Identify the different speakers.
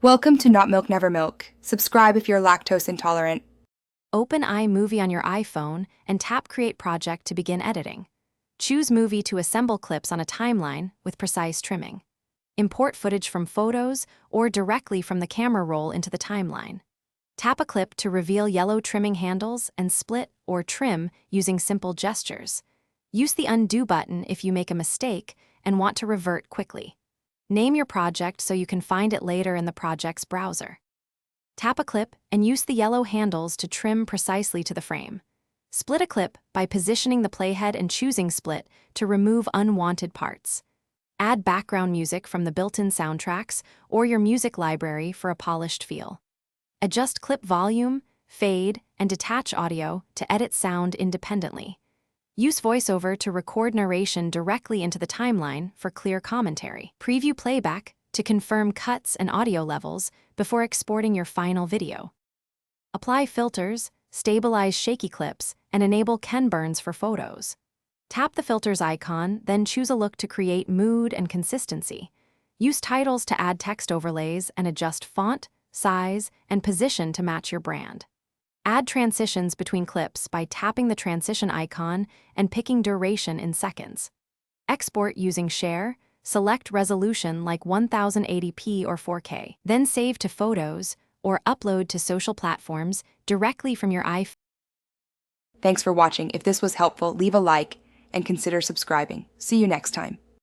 Speaker 1: Welcome to Not Milk Never Milk. Subscribe if you're lactose intolerant.
Speaker 2: Open iMovie on your iPhone and tap Create Project to begin editing. Choose Movie to assemble clips on a timeline with precise trimming. Import footage from photos or directly from the camera roll into the timeline. Tap a clip to reveal yellow trimming handles and split or trim using simple gestures. Use the Undo button if you make a mistake and want to revert quickly. Name your project so you can find it later in the project's browser. Tap a clip and use the yellow handles to trim precisely to the frame. Split a clip by positioning the playhead and choosing Split to remove unwanted parts. Add background music from the built-in soundtracks or your music library for a polished feel. Adjust clip volume, fade, and detach audio to edit sound independently. Use VoiceOver to record narration directly into the timeline for clear commentary. Preview playback to confirm cuts and audio levels before exporting your final video. Apply filters, stabilize shaky clips, and enable Ken burns for photos. Tap the filters icon, then choose a look to create mood and consistency. Use titles to add text overlays and adjust font, size, and position to match your brand. Add transitions between clips by tapping the transition icon and picking duration in seconds. Export using Share, select resolution like 1080p or 4K, then save to Photos or upload to social platforms directly from your iPhone.
Speaker 1: Thanks for watching. If this was helpful, leave a like and consider subscribing. See you next time.